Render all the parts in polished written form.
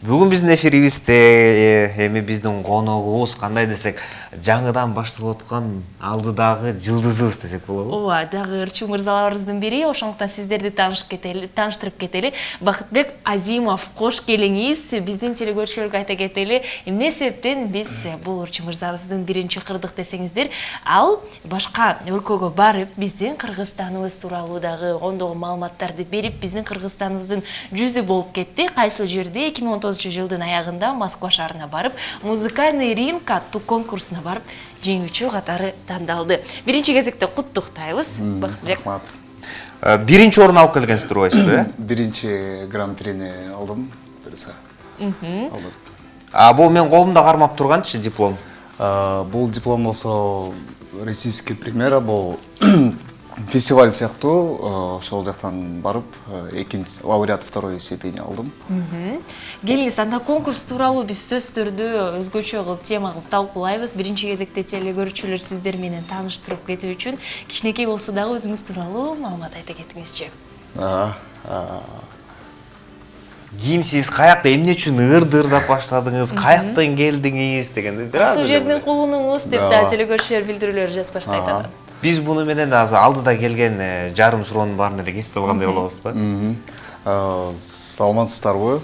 Бүгүн биздин эфирибизде эми биздин коногубуз кандай десек, жаңыдан башталып аткан алдыдагы жылдызыбыз десек болобу? Ооба, дагы ырчуу мырзаларыбыздын бири, ошондуктан сиздерди тааныштырып кетели. Бакытбек Азимов, кош келиңиз. Биздин телекөрүүчүлөргө айта кетели, эмне себептен биз бул ырчуу мырзабыздын биринчи кырдык десеңиздер, ал башка өлкөгө барып, биздин Кыргызстаныбыз тууралуу дагы ондогон маалыматтарды берип, биздин Кыргызстаныбыздын жүзү болуп кетти. Кайсыл жерде 2019 жылдын аягында Москва шаарына барып, музыкальный ринг аттуу конкурсуна барып, жеңүүчү катары тандалды. Биринчи кезекте куттуктайбыз, Бакытбек. Биринчи орун алып келгенсиздер ойсузбу, э? Биринчи гран-прини алдым, берсе. Бул мен колумда кармап турганчы диплом. Бул диплом болсо российский премьера, бул фестиваль сыяктуу, ошол жактан барып, экинчи лауреат второй степень алдым. Келиңиз, анда конкурс тууралуу биз сөздөрдү өзгөчө кылып тема кылып талкуулайбыз. Биринчи кезекте телекөрүүчүлөр сиздер менен тааныштырып кетүү үчүн кичинекей болсо дагы өзүңүз тууралуу маалымат айта кетиңизчи. Кимсиз, каякта, эмне үчүн ырдап баштадыңыз, каяктан келдиңиз дегенди бир аз. Кайсы жердин кулунуңуз деп да телекөрүүчүлөр билдирүүлөр жазып баштайт. Биз буну менен азыр алдыда келген жарым суроонун баарын эле кесип алгандай болобуз да. Саламатсыздарбы?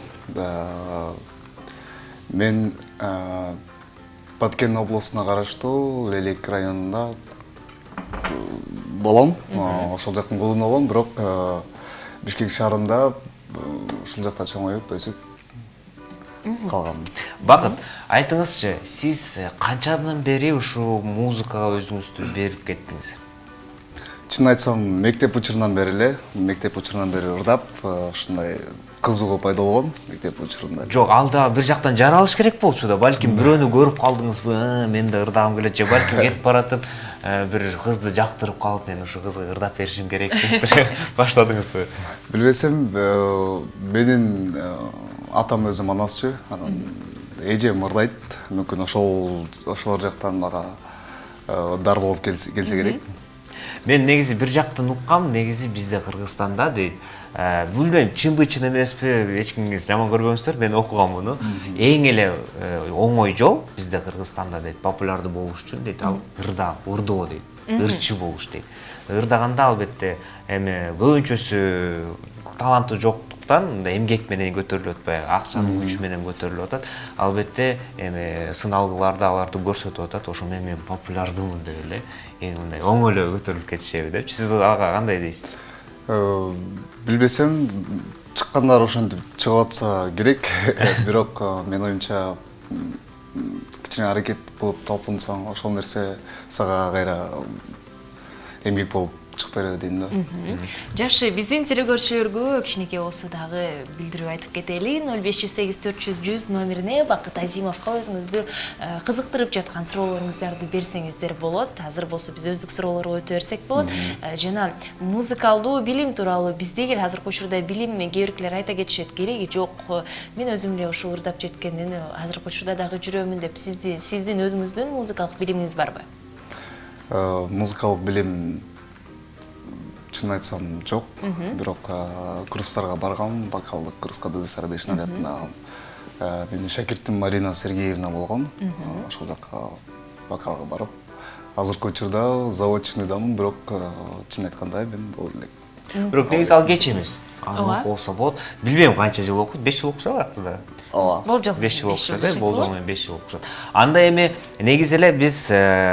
Мен Баткен облусуна караштуу Лелек районунда болом. Ошол жактын кулуну болом, бирок Бишкек шаарында ушул жакта чоңоюп өсүп калгам. Бакыт, айтыңызчы, сиз канчадан бери ушул музыкага өзүңүздү берип кеттиңиз? Чын айтсам, мектеп учурунан бери ырдап, ушундай кызыгуу пайда болгон мектеп учурунда. Жок, ал да бир жактан жаралыш керек болчу да, балким бирөөнү көрүп калдыңызбы, мен да ырдагым келет же балким кетип баратып, бир кызды жактырып калып, мен ушу кызга ырдап беришим керек деп баштадыңызбы? Билбесем, менин атам өзү манасчы, анан эжем ырдайт, мүмкүн ошолор жактан мага дар болуп келсе керек. Мен негизи бир жактан уккам, негизи бизде Кыргызстанда дейт. Билбейм, чынбы чын эмеспи, эч кимиңиз жаман көрбөңүздөр, мен окугам муну. Эң эле оңой жол бизде Кыргызстанда дейт, популярдуу болуш үчүн дейт, ал ырдоо дейт, ырчы болуш дейт. Ырдаганда албетте эми көбүнчөсү таланты жоктуктан эмгек менен көтөрүлүп атпайбы, акчанын күчү менен көтөрүлүп атат. Албетте эми сыналгыларда аларды көрсөтүп атат, ошо мен популярдуумун деп эле, эми мындай оңой эле көтөрүлүп кетишеби депчи. Сиз ага кандай дейсиз? Билбесем, чыккандар ошентип чыгып атса керек, бирок мен оюмча кичине аракет кылып талпынсаң, ошол нерсе сага кайра эмгек болуп чыгып береби дейм да. Жакшы, биздин телекөрүүчүлөргө кичинекей болсо дагы билдирүү айтып кетели. 0508-400-100 номерине Бакыт Азимовго өзүңүздү кызыктырып жаткан суроолоруңуздарды берсеңиздер болот. Азыр болсо биз өздүк суроолорго өтө берсек болот. Жана музыкалдуу билим тууралуу бизде эле азыркы учурда билим кээ биркилер айта кетишет, кереги жок. Мен өзүм эле ушул ырдап жеткенден азыркы учурда дагы жүрөмүн деп, сиздин өзүңүздүн музыкалык билимиңиз барбы? Музыкалык билим чын айтсам жок, бирок курстарга баргам, вокалдык курска ДВСР нарядына. Менин шакиртим Марина Сергеевна болгон, ошол жака вокалга барып, азыркы учурда заочныйдамын, бирок чын айтканда мен боло элек. Бирок негизи ал кеч эмес. Аны окуса болот. Билбейм канча жыл окуйт, 5 жыл окуша алат да. Ооба. Болжол 5 жыл окушат, болжол менен 5 жыл окушат. Анда эми негизи эле биз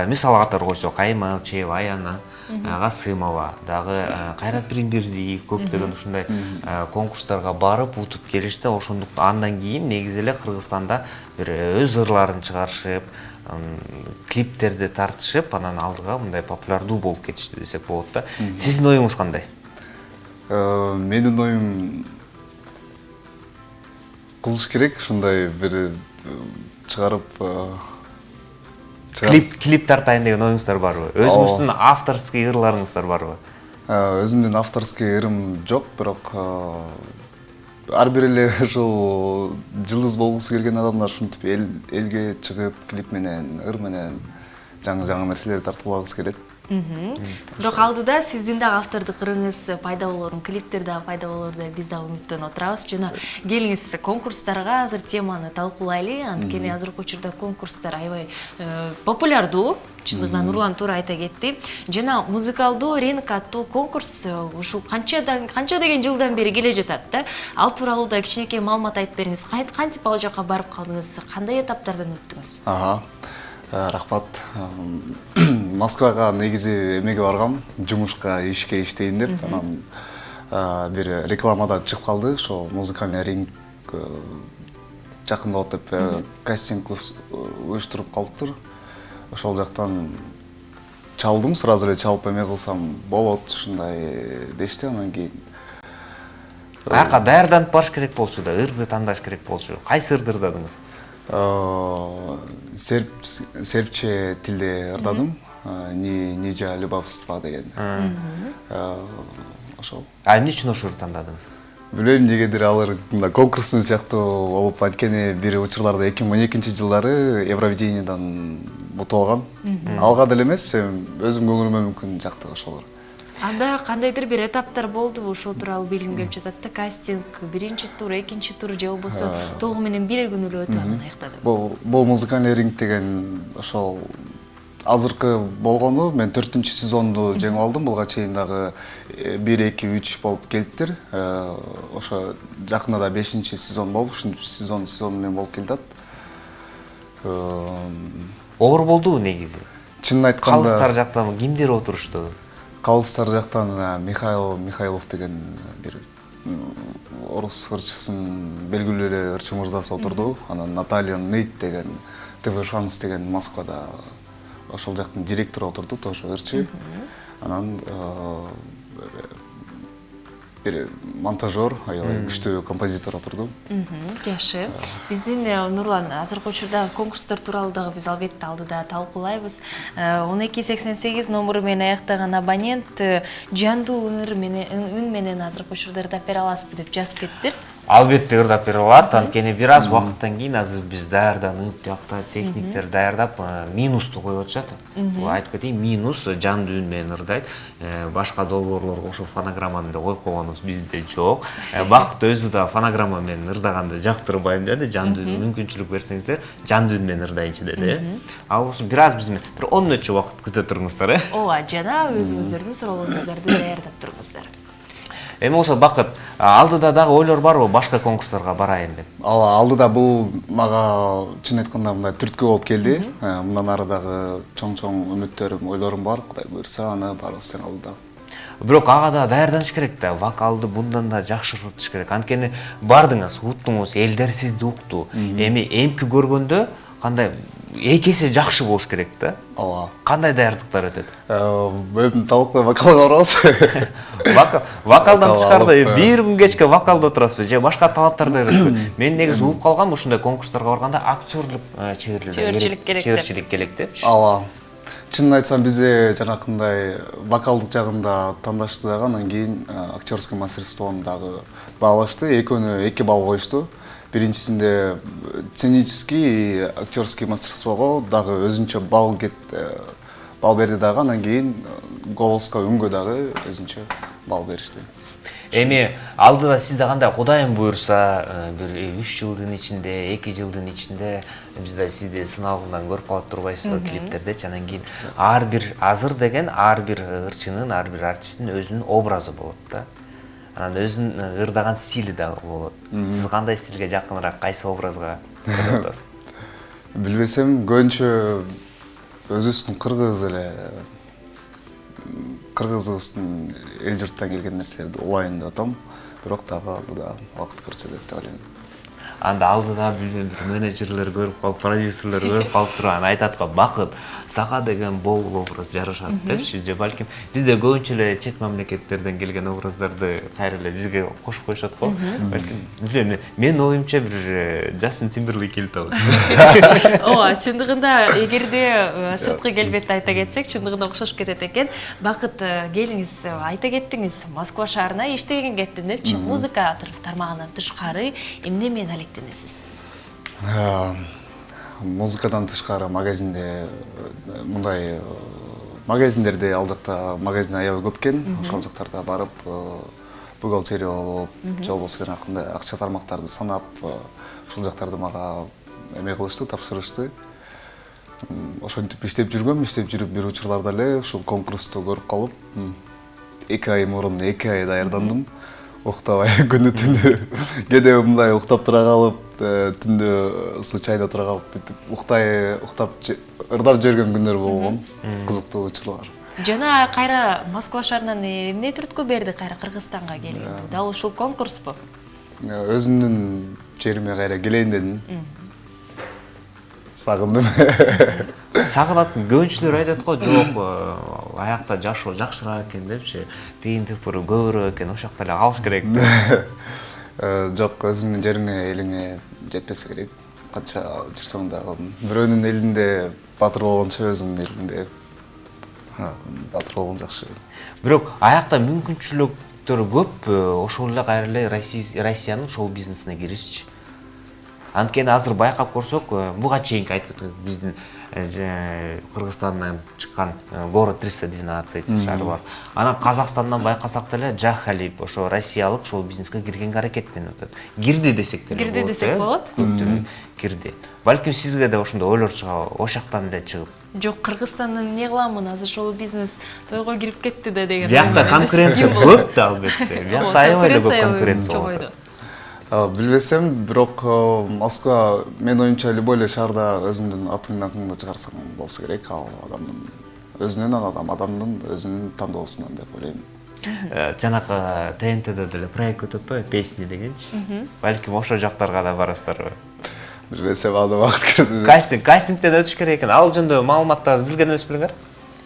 мисал катары койсок, Аймалчиева, Аяна Касымова, дагы Кайрат Биримбердиев көптөгөн ушундай конкурстарга барып утуп келишти. Ошондуктан андан кийин негизи эле Кыргызстанда бир өз ырларын чыгарышып, клиптерди тартышып, анан алдыга мындай популярдуу болуп кетишти десек болот да. Сиздин оюңуз кандай? Менин оюм кылыш керек, ушундай бир чыгарып Клип тартайын деген оюңуздар барбы? Өзүңүздүн авторский ырларыңыздар барбы? Өзүмдүн авторский ырым жок, бирок ар бир эле ушул жылдыз болгусу келген адамдар ушинтип элге чыгып, клип менен, ыр менен жаңы нерселерди тартуулагысы келет. Бирок алдыда сиздин дагы автордук ырыңыз пайда болорун, клиптер дагы пайда болор деп биз дагы үмүттөнүп отурабыз. Жана келиңиз конкурстарга азыр теманы талкуулайлы. Анткени азыркы учурда конкурстар аябай популярдуу. Чындыгында Нурлан туура айта кетти. Жана музыкалдуу ринг аттуу конкурс ушул канча деген жылдан бери келе жатат да. Ал тууралуу да кичинекей маалымат айтып бериңиз. Кантип ал жака барып калдыңыз? Кандай этаптардан өттүңүз? Рахмат. Москвага негизи эмеге баргам, жумушка, ишке иштейин деп. Анан бир рекламада чыгып калды, ошо музыкальный ринг жакында деп кастинг уюштуруп калыптыр. Ошол жактан чалдым, сразу эле чалып эме кылсам болот, ушундай дешти. Анан кийин Аяка даярданып барыш керек болчу да, ырды тандаш керек болчу. Кайсы ырды ырдадыңыз? Сербче тилде ырдадым. Нижа любовства деген. Ошол. Эмне үчүн ошо ырды тандадыңыз? Билбейм, негедир алар конкурстун сыяктуу болуп, анткени бир учурларда 2012-жылдары Евровидениядан утуп алган. Алга деле эмес, өзүм көңүлүмө мүмкүн жакты ошолор. Анда кандайдыр бир этаптар болдубу, ошол тууралуу билгим келип жатат да. Кастинг, биринчи тур, экинчи тур же болбосо толугу менен бир күн эле өтүп анан аяктады. Бул музыкальный ринг деген ошол азыркы болгону, мен 4-сезонду жеңип алдым. Булга чейин дагы 1, 2, 3 болуп келиптир. Ошо жакында да 5-сезон болуп, ушинтип сезон менен болуп келатат. Оор болдубу негизи? Чынын айтканда, Калыстар жактан кимдер отурушту? Калыстар жактан Михайлов деген бир орус ырчысын белгилүү эле ырчы мырзасы отурду. Анан Наталья Нейт деген ТВ Шанс деген Москвада ошол жактын директору отурду, тоже ырчы. Анан бир монтажер, аябай күчтүү композитор отурду. Жакшы. Биздин Нурлан азыркы учурда конкурстар тууралуу дагы биз албетте алдыда талкуулайбыз. 1288 номуру менен аяктаган абонент жандуу үн менен азыркы учурда ырдап бере аласызбы деп жазып кетиптир. Албетте ырдап бере алат. Анткени бир аз убакыттан кийин азыр биз даярданып, жакта техниктер даярдап, минусту коюп атышат. Бул айтып кетейин, минус жандуу үн менен ырдайт. Башка долбоорлорго ошо фонограмманы да коюп койгонубуз бизде жок. Бакыт өзү да фонограмма менен ырдаганды жактырбайм деди. Жандуу үн мүмкүнчүлүк берсеңиздер, жандуу үн менен ырдайынчы деди. Ал болсо бир аз биз менен бир 10 мүнөтчө убакыт күтө туруңуздар. Ооба, жана өзүңүздөрдүн суроолоруңуздарды даярдап туруңуздар. Эми болсо Бакыт, алдыда дагы ойлор барбы башка конкурстарга барайын деп? Ооба, алдыда бул мага чын айтканда мындай түрткү болуп келди. Мындан ары дагы чоң үмүттөрүм, ойлорум бар. Кудай буйрса, аны барыбыз тең алдыда. Бирок ага да даярданыш керек да, вокалды bundan да жакшыртыш керек. Анткени бардыңыз, уттуңуз, элдер сизди укту. Эми эмки көргөндө кандай эки эсе жакшы болуш керек да. Ооба. Кандай даярдыктар өтөт? Мен талкпай вокалга барабыз. Вокалдан тышкарда бир күн кечке вокалда отурасызбы же башка талаптарды көрөсүзбү? Мен негизи угуп калгам, ушундай конкурстарга барганда актерлук чеберчилик керек деп. Ооба. Чынын айтсам, бизде жанакындай вокалдык жагында тандашты дагы, анан кийин актерский мастерствону дагы баалашты. Экөөнө 2 балл коюшту. Биринчисинде сценический и актерский мастерствого дагы өзүнчө балл берди дагы, анан кийин голоско, үнгө дагы өзүнчө балл беришти. Эми алдыда сизде кандай Кудайым буйрса, бир 3 жылдын ичинде, 2 жылдын ичинде бизде сизди сыналгындан көрүп калат турбайсызбы клиптердечи. Анан кийин ар бир азыр деген ар бир ырчынын, ар бир артисттин өзүнүн образы болот да. Анан өзүнүн ырдаган стили да болот. Сиз кандай стилге жакыныраак, кайсы образга ырдатасыз? Билбесем, көбүнчө өзүбүздүн кыргызыбыздын эл журттан келген нерселерди улайын деп атам. Бирок дагы алдыда убакыт көрсөтөт деп ойлойм. Анда алдыда билбейм, бир менеджерлер көрүп калып, продюсерлер көрүп калып турган айтат го, Бакыт, сага деген бул образ жарашат депчи, же балким бизде көбүнчө эле чет мамлекеттерден келген образдарды кайра эле бизге кошуп коюшат го. Балким билбейм, менин оюмча бир Джастин Тимберлейк келип атат. Ооба, чындыгында эгерде сырткы келбетти айта кетсек, чындыгында окшошуп кетет экен. Бакыт, келиңиз, айта кеттиңиз, Москва шаарына иштеген кеттим депчи, музыка тармагынан тышкары эмне менен алектенесиз? Музыкадан тышкары магазинде мындай магазиндерде ал жакта магазин аябай көп экен. Ошол жактарда барып бухгалтерия болуп, же болбосо жанакындай акча тармактарды санап, ушул жактарды мага эме кылышты, тапшырышты. Ошентип иштеп жүрүп бир учурларда эле ушул конкурсту көрүп калып, 2 ай мурун 2 ай даярдандым. Уктабай күнү түнү кээде мындай уктап тура калып, түндө случайно тура калып бүтүп уктап ырдап жүргөн күндөр болгон. Кызыктуу учурлар. Жана кайра Москва шаарынан эмне түрткү берди кайра Кыргызстанга келген? Дал ушул конкурспу? Өзүмдүн жериме кайра келейин дедим. Сагындым. Сагынат көбүнчүлөр айтат го, жок, аякта жашоо жакшыраак экен депчи, тыйын тыпыры көбүрөөк экен, ошол жакта эле калыш керек деп. Жок, өзүңдүн жериңе, элиңе жетпесе керек. Канча жүрсөң дагы бирөөнүн элинде батыр болгончо өзүңдүн элиңде батыр болгон жакшы. Бирок аякта мүмкүнчүлүктөр көп, ошол эле кайра эле Россиянын шоу бизнесине киришчи. Анткени азыр байкап көрсөк, буга чейинки айтып өткөн биздин Кыргызстандан чыккан город 312 шаары бар. Анан Казакстандан байкасак деле Джахалип ошо россиялык шоу бизнеске киргенге аракеттенип атат. Кирди десек деле болот. Кирди десек болот. Көптүгү кирди. Балким сизге да ошондой ойлор чыгабы, ошол жактан эле чыгып. Жок, Кыргызстандан эмне кыламын, азыр шоу бизнес тойго кирип кетти да деген. Биякта конкуренция көп да албетте. Биякта аябай эле көп конкуренция болот. Билбесем, бирок Москва мен оюмча любой эле шаарда өзүңдүн атыңды чыгарсаң болсо керек, ал адамдын өзүнүн тандоосунан деп ойлойм. Жанакы ТНТде деле проект өтөт атпайбы, песни дегенчи. Балким ошол жактарга да барасыздарбы? Билбесем, анда убакыт көрсөтөт. Кастингден өтүш керек экен. Ал жөнүндө маалыматтарды билген эмеспиңер?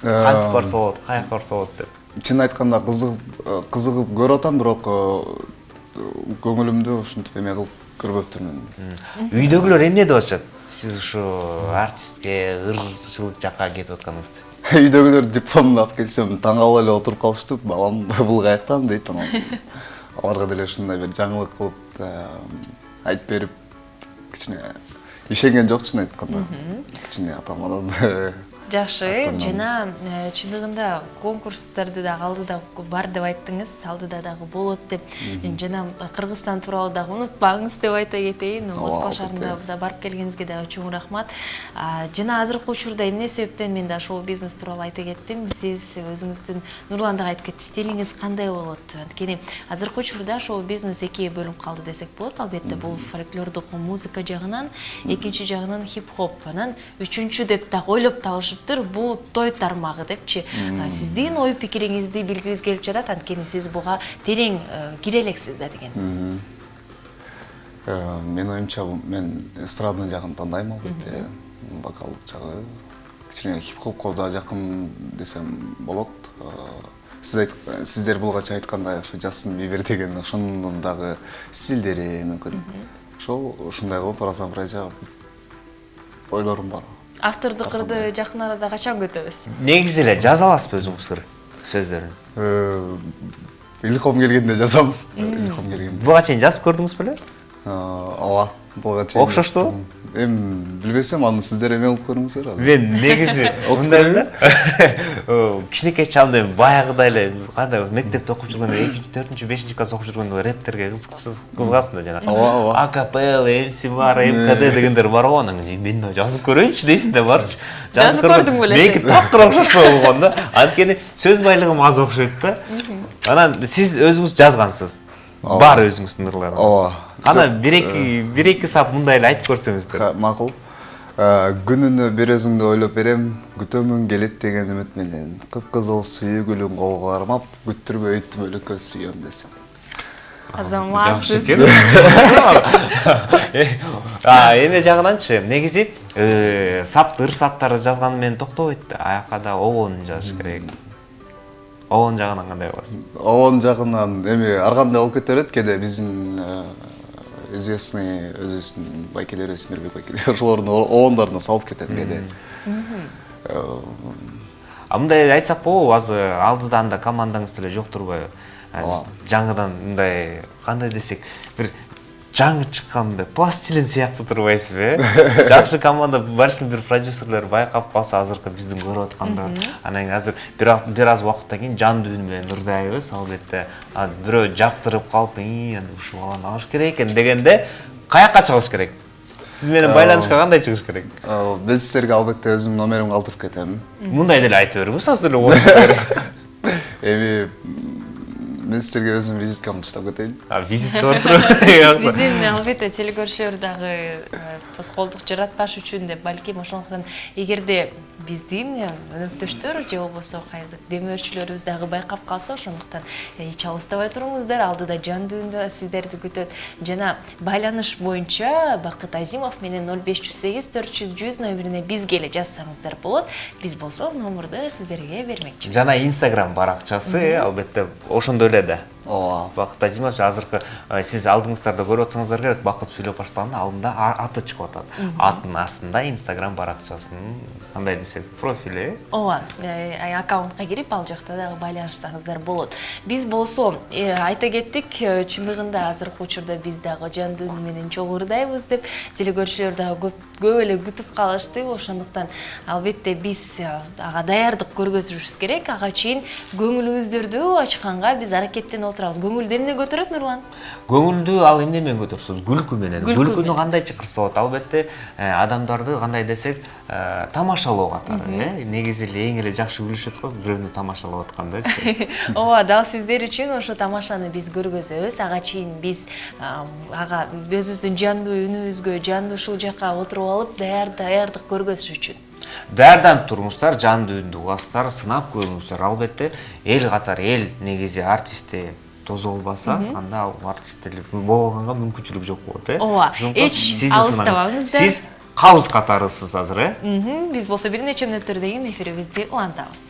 Кантип барса болот, каяка барса болот деп. Чын айтканда кызыгып көрүп атам, бирок көңүлүмдү ушинтип эме кылып көрбөптүрмүн. Үйдөгүлөр эмне деп атышат? Сиз ушу артистке, ырчылык жакка кетип атканыңызды. Үйдөгүлөр дипломду алып келсем, таң калып эле отуруп калышты. Балам бул каяктан дейт. Аларга деле ушундай бир жаңылык кылып айтып берип, кичине ишенген жок, чын айтканда. Кичине атаманан. Жакшы, жана чындыгында конкурстарды да алдыда бар деп айттыңыз, алдыда дагы болот деп. Жана Кыргызстан тууралуу дагы унутпаңыз деп айта кетейин. Москва шаарында да барып келгениңизге дагы чоң рахмат. Жана азыркы учурда эмне себептен мен да шоу бизнес тууралуу айта кеттим. Сиз өзүңүздүн Нурлан дагы айтып кетти, стилиңиз кандай болот? Анткени азыркы учурда шоу бизнес экиге бөлүнүп калды десек болот. Албетте бул фольклордук музыка жагынан, экинчи жагынан хип-хоп, анан үчүнчү деп дагы ойлоп табышып бул той тармагы депчи. Сиздин ой пикириңизди билгибиз келип жатат, анткени сиз буга терең кире элексиз да деген. Мен оюмча мен эстрадный жагын тандайм албетте. Вокалдык жагы кичине хип-хопко да жакын десем болот. Сиздер булгача айткандай ошо Джастин Бибер деген ошонун дагы стилдери мүмкүн. Ушундай кылып разнообразие ойлорум бар. Автордук кырды жакын арада качан көтөбүз? Негизи эле жаза аласызбы өзүңүз сөздөрүн? Илхом келгенде жазам. Илхом келгенде. Буга чейин жазып көрдүңүз беле? Ооба, буга чейин. Окшоштубу? Билбесем, аны сиздер эме кылып көрүңүздөр азыр. Мен негизи мындай эле кичинекей чагымда баягыдай эле кандай мектепте окуп жүргөндө 2-4, 5 класс окуп жүргөндө рептерге кызыгасың да жанагы. Ооба. Акапелла, МС бар, МКД дегендер бар го, анан мен да жазып көрөйүнчү дейсиң да барчы. Жазып көрдүң беле? Меники такыр окшошпой болгон да. Анткени сөз байлыгым аз окшойт да. Анан сиз өзүңүз жазгансыз. Бар өзүңүздүн ырларыңыз. Ооба. Кана бир-эки сап мындай эле айтып көрсөңүздөр. Макул. Күнүнө бир өзүңдү ойлоп берем, күтөмүн келет деген үмүт менен. Кып-кызыл сүйгүлүң колго кармап, күттүрбөй түбөлүккө сүйөм десем. Азаматсыз. Эме жагынанчы, негизи ыр саптарды жазганы менен токтобойт да. Аякка да обонун жазыш керек. Обон жагынан кандай боласыз? Обон жагынан эми ар кандай болуп кете берет, кээде биздин известный өзүбүздүн байкелер, Эсмирбек байкелер, ошолордун обондоруна салып кетет кээде. Мындай айтсак болобу, азыр алдыда анда командаңыз деле жок турбайбы? Жаңыдан мындай кандай десек, бир жаңы чыккандай пластилин сыяктуу турбайсызбы? Жакшы команда, балким бир продюсерлер байкап калса азыркы биздин көрүп аткандар. Анан кийин азыр бир аз убакыттан кийин Жандуу менен Нурдайбыз, албетте бирөө жактырып калып, эndi ушул баланы алыш керек экен дегенде каякка чыгыш керек? Сиз менен байланышка кандай чыгыш керек? Биз силерге албетте өзүмдүн номеримди калтырып кетем. Мындай деле айтып бериңиз, азыр эле орусча. Эми мен силерге өзүмдүн визиткамды таштап кетейин. Визитке отуруп. Биздин албетте телекөрүшөр дагы тоскоолдук жаратпаш үчүн деп балким ошондуктан эгерде биздин өнөктөштөр же болбосо кайдык демөөрчүлөрүбүз дагы байкап калса, ошондуктан эч алыстабай туруңуздар, алдыда Жандууында сиздерди күтөт. Жана байланыш боюнча Бакыт Азимов менен 0508 400 100 номерине бизге эле жазсаңыздар болот. Биз болсо номерди сиздерге бермекчибиз. Жана Instagram баракчасы, албетте ошондо эле да. Ооба. Бакыт Азимов азыркы сиз алдыңыздарда көрүп атсаңыздар керек, Бакыт сүйлөп баштаганда алдында аты чыгып атат. Аттын астында Instagram баракчасынын кандай десек профили. Ооба, аккаунтка кирип ал жакта дагы байланышсаңыздар болот. Биз болсо айта кеттик, чындыгында азыркы учурда биз дагы Жандуу менен чогурдайбыз деп телекөрүүчүлөр дагы көп эле күтүп калышты. Ошондуктан албетте биз ага даярдык көргөзүшүбүз керек. Ага чейин көңүлүңүздөрдү ачканга биз аракеттенип отурабыз. Көңүлдү эмне көтөрөт, Нурлан? Көңүлдү ал эмне менен көтөрсөт? Күлкү менен. Күлкүнү кандай чакырса болот? Албетте адамдарды кандай десек, тамашалоо катары, негизи эле эң эле жакшы күлүшөт го, бирөөнү тамашалап атканда. Ооба, дал сиздер үчүн ошо тамашаны биз көргөзөбүз. Ага чейин биз ага өзүбүздүн Жандуу үнүбүзгө, Жандуу ушул жака отуруп алып, даярдык көргөзүш үчүн. Даярданып туруңуздар, Жандуу үндү угасыздар, сынап көрүңүздөр. Албетте эл катары, эл негизи артистти тозо болбаса, анда ал артисттер болгонго мүмкүнчүлүк жок болот, Ооба, эч алыстабаңыздар. Сиз калыс катарысыз азыр, Биз болсо бир нече мүнөттөрдөн кийин эфирибизди улантабыз.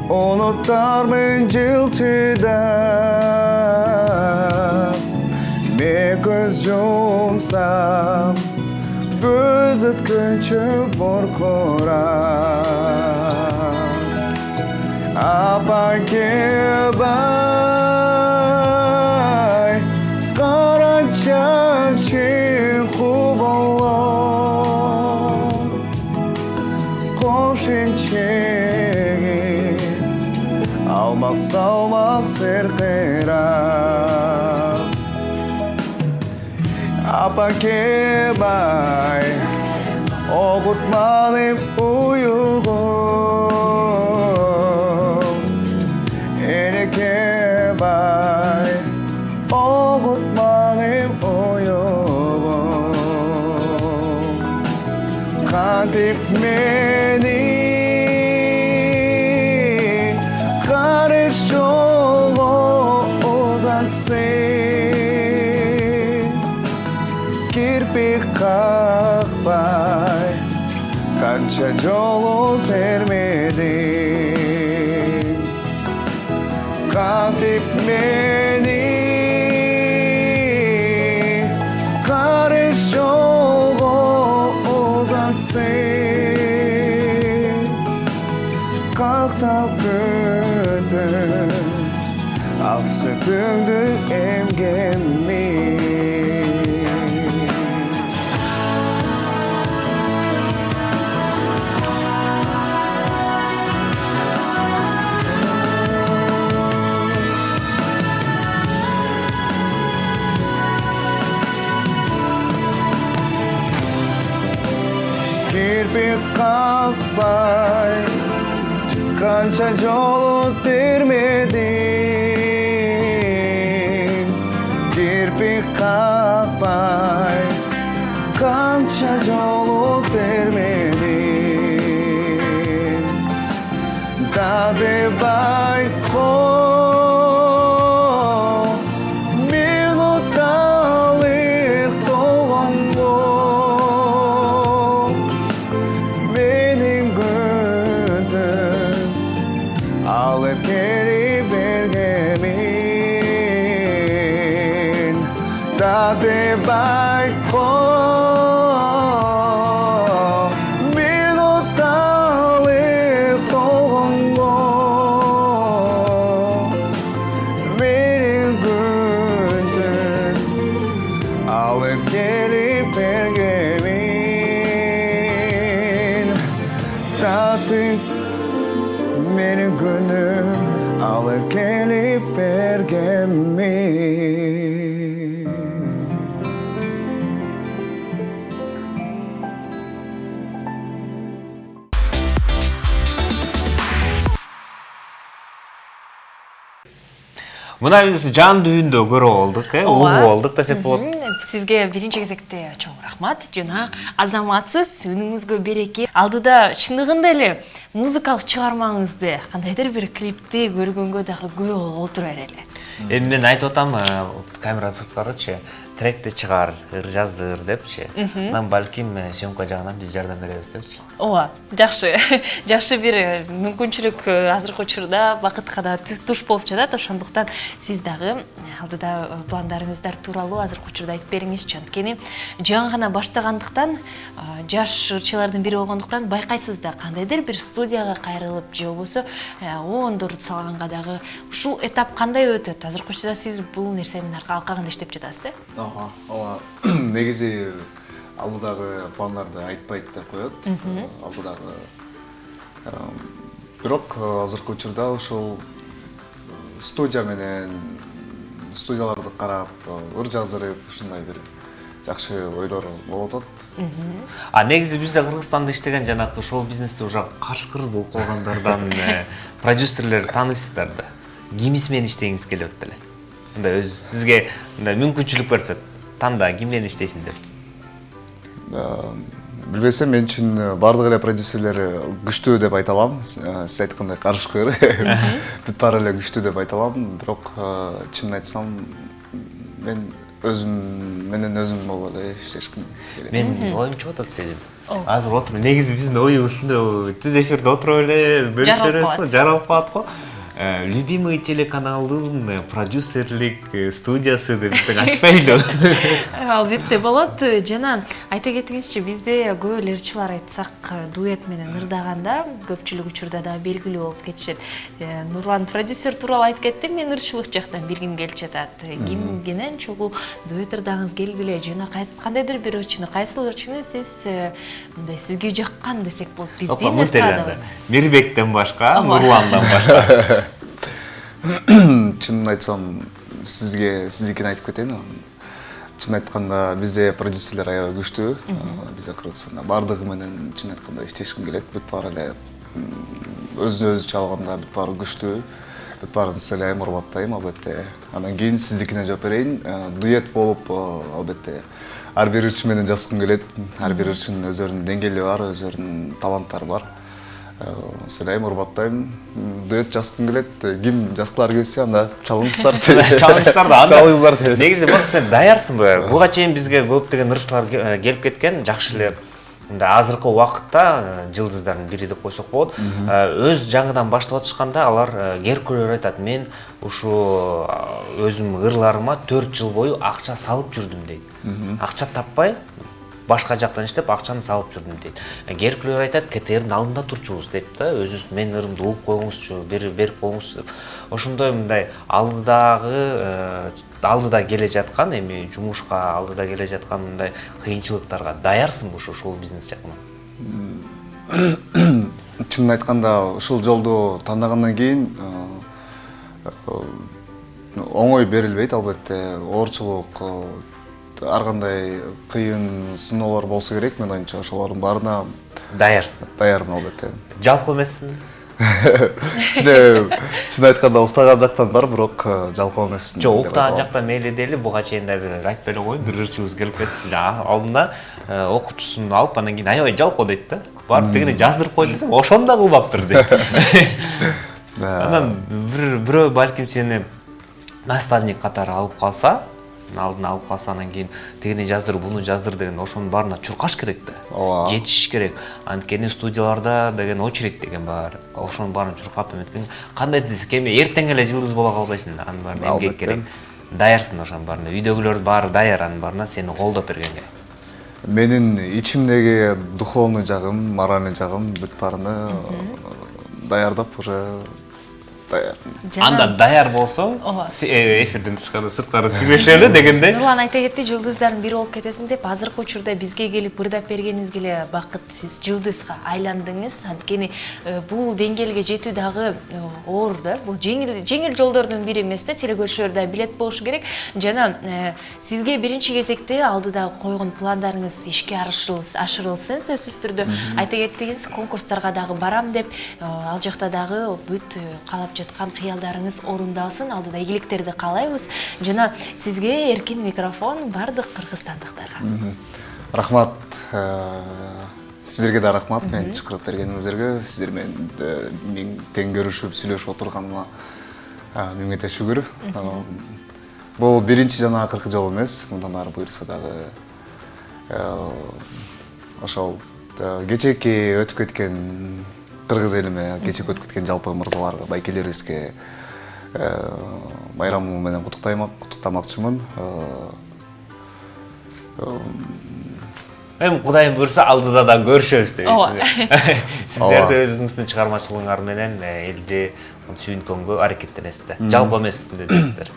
Unutarmın ciltide Bir göz yumsam Göz ötkünçü borkuram Apa ki bay Karaca çıkıp Allah Koşun çekin Almak salmak serkera Apa ki bay Okutmalım uyuğum Ene ki bay Okutmalım uyuğum Katip beni Kirpik kakbay Kança yolu vermedin Katip beni Karış yolu uzatsın Kalktap gördüm Ak süpürdü emgemi kakpay kancha jol termedim kirpik kakpay kancha jol termedim dade bayko Dade bayko minutalik tolongo benim gündüz alıp gelip bergemin Dade benim günüm alıp gelip bergemin Мына биз жан дүйүндө көрүп болдук, угуп болдук десек болот. Сизге биринчи кезекте чоң рахмат. Жана азаматсыз, үнүңүзгө береке. Алдыда чындыгында эле музыкалык чыгармаңызды, кандайдыр бир клипти көргөнгө дагы күбө болуп отурар эле. Эми мен айтып атам, камера сырткарычы, тректи чыгар, ыр жаздыр депчи. Анан балким съемка жагынан биз жардам беребиз депчи. Ооба, жакшы. Жакшы бир мүмкүнчүлүк азыркы учурда бакытка да туш болуп жатат. Ошондуктан сиз дагы алдыда пландарыңыздар тууралуу азыркы учурда айтып бериңизчи. Анткени жаңы гана баштагандыктан, жаш ырчылардын бири болгондуктан байкайсыз да кандайдыр бир студияга кайрылып же болбосо оондорду салганга дагы ушул этап кандай өтөт? Азыркы учурда сиз бул нерсенин алкагында иштеп жатасыз, ооба. Негизи алдыдагы пландарды айтпайт деп коет. Алдыдагы бирок азыркы учурда ушул студия менен студияларды карап, ыр жаздырып, ушундай бир жакшы ойлор болуп атат. Негизи бизде Кыргызстанда иштеген жанагы шоу бизнесте уже кашкыр болуп калгандардан продюсерлер таанысыздар да. Кимиси менен иштегиңиз келип атат эле. Мындай өз сизге мындай мүмкүнчүлүк берсе, танда ким менен иштейсиң деп. Билбесем, мен үчүн бардык эле продюсерлер күчтүү деп айта алам. Сиз айткандай карышкыр. Бүт баары эле күчтүү деп айта алам. Бирок чынын айтсам, мен өзүм менен өзүм болуп эле иштешким келет. Мен оюм чыгып атат сезим. Азыр отуруп, негизи биздин оюбуз түз эфирде отуруп эле бөлүшүп беребиз го, жаралып калат го. Любимый телеканалдын продюсерлик студиясы деп ачпайлы. Албетте болот. Жана айта кетиңизчи, бизде көп эле ырчылар айтсак дуэт менен ырдаганда көпчүлүк учурда да белгилүү болуп кетишет. Нурлан продюсер тууралуу айтып кетти, мен ырчылык жактан билгим келип жатат. Ким менен чогуу дуэт ырдагыңыз келди эле? Жана кандайдыр бир ырчыны, кайсыл ырчыны сиз мындай сизге жаккан десек болот? Биздин эстрадабыз. Мирбектен башка, Нурландан башка. Чынын айтсам, сиздикин айтып кетейин. Чын айтканда, бизде продюсерлер аябай күчтүү. Бизде Кыргызстанда бардыгы менен чын айтканда иштешким келет. Бүт баары эле өзү чалганда бүт баары күчтүү. Бүт баарын сыйлайм, урматтайм албетте. Андан кийин сиздикине жооп берейин. Дуэт болуп албетте ар бир ырчы менен жазгым келет. Ар бир ырчынын өздөрүнүн деңгээли бар, өздөрүнүн таланттары бар. Сыйлайм, урматтайм. Дуэт жазгым келет. Ким жазгылары келсе, анда чалыңыздар. Чалыңыздар да. Чалыңыздар. Негизи сен даярсыңбы? Буга чейин бизге көптөгөн ырчылар келип кеткен, жакшы эле азыркы убакытта жылдыздардын бири деп койсок болот. Өз жаңыдан баштап атышканда алар керкөлөр айтат, мен ушу өзүм ырларыма 4 жыл бою акча салып жүрдүм дейт. Акча таппай башка жактан иштеп акчаны салып жүрдүм дейт. Керкөлөр айтат, КТРдин алдында турчубуз дейт да, өзүбүз менин ырымды угуп коюңузчу, берип коюңузчу. Ошондой мындай алдыда келе жаткан, эми жумушка алдыда келе жаткан мындай кыйынчылыктарга даярсыңбы ушул бизнес жагынан? Чынын айтканда, ушул жолду тандагандан кийин оңой берилбейт албетте. Оорчулук ар кандай кыйын сыноолор болсо керек, мен оюмча ошолордун баарына Даярсың. даярмын албетте. Жалпы эмессиң? Чын айтканда уктаган жактан бар, бирок жалпы эмесмин. Жок, уктаган жактан мейли дейли, буга чейин да бир айтпай эле коеюн, бир ырчыбыз келип кетти. Алдында окуучусун алып, анан кийин аябай жалпы дейт да. Барып дегене жаздырып кой десем, ошону да кылбаптыр дейт. Анан бирөө балким сени наставник катары алып калса, сен алдына алып калса, анан кийин дегене жаздыр, буну жаздыр деген ошонун баарына чуркаш керек да. Ооба. Жетишиш керек. Анткени студияларда деген очередь деген бар. Ошонун баарын чуркап эметкен. Кандай десек эми эртең эле жылдыз боло калбайсың. Анын баарын эмгек керек. Даярсың ошонун баарына. Үйдөгүлөр баары даяр, анын баарына сени колдоп бергенге. Менин ичимдеги духовный жагым, моральный жагым бүт баарына даярдап уже даяр. Анда даяр болсоң, эфирден тышкары сырткары сүйлөшөлү дегендей. Нурлан айта кетти, жылдыздардын бири болуп кетесиң деп, азыркы учурда бизге келип ырдап бергениңизге эле бакыт, сиз жылдызга айландыңыз. Анткени бул деңгээлге жетүү дагы оор да. Бул жеңил жолдордун бири эмес да, телекөрүүчүлөр да билет болушу керек. Жана сизге биринчи кезекте алдыда койгон пландарыңыз ишке ашырылсын сөзсүз түрдө. Айта кеттиңиз, конкурстарга дагы барам деп, ал жакта дагы бүт калап жаткан кыялдарыңыз орундалсын, алдыда ийгиликтерди каалайбыз. Жана сизге эркин микрофон бардык кыргызстандыктарга. Рахмат. Сиздерге да рахмат, мени чакырып бергениңиздерге. Сиздер менен тең көрүшүп, сүйлөшүп отурганыма меңете шүгүр. Бул биринчи жана акыркы жолу эмес, мындан ары буйрса дагы ошол кечээки өтүп кеткен кыргыз элиме, кечээки өтүп кеткен жалпы мырзаларга, байкелерибизге байрамы менен куттуктамакчымын. Эми Кудайым буйрса алдыда да көрүшөбүз дейсиз. Сиздер да өзүңүздүн чыгармачылыгыңар менен элди сүйүнткөнгө аракеттенесиздер. Жалпы эмес дейсиздер.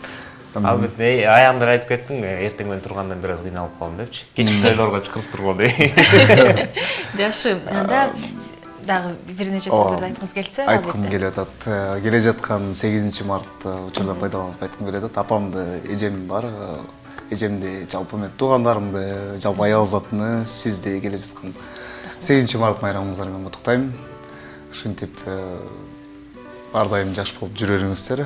Албетте, аягында айтып кеттиң, эртең менен тургандан бир аз кыйналып калдым депчи. Кечки тойлорго чакырып тургон дейсиз. Жакшы, анда дагы бир нече сөздөрдү айткыңыз келсе, айткым келип атат. Келе жаткан 8 март учурдан пайдаланып айткым келип атат. Апамды, эжем бар. Эжемди, жалпы мен туугандарымды, жалпы аял затыны сизди келе жаткан 8 март майрамыңыздар менен куттуктайм. Ушинтип ар дайым жакшы болуп жүрөрүңүздөр.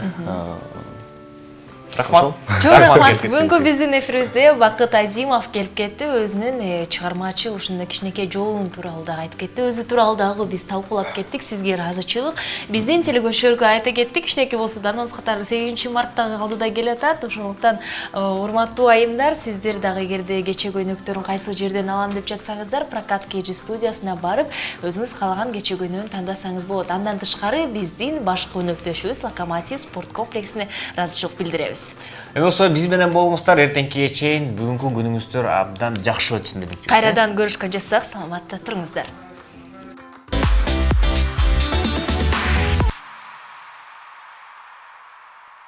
Рахмат. Чоң рахмат. Бүгүнкү биздин эфирибизде Бакыт Азимов келип кетти. Өзүнүн чыгармачы ушундай кичинекей жолун тууралуу дагы айтып кетти. Өзү тууралуу дагы биз талкуулап кеттик. Сизге ыраазычылык. Биздин телекөрүүчүлөргө айта кеттик. Кичинекей болсо да анонс катары 8 марттагы алдыда келе атат. Ошондуктан урматтуу айымдар, сиздер дагы эгерде кече көйнөктөрүн кайсы жерден алам деп жатсаңыздар, прокат KG студиясына барып, өзүңүз каалаган кече көйнөгүн тандасаңыз болот. Андан тышкары биздин башкы өнөктөшүбүз Локомотив спорт комплексине ыраазычылык билдиребиз. Эми ошо биз менен болуңуздар, эртеңкиге чейин бүгүнкү күнүңүздөр абдан жакшы өтсүн деп. Кайрадан көрүшкөнчө сак саламатта туруңуздар.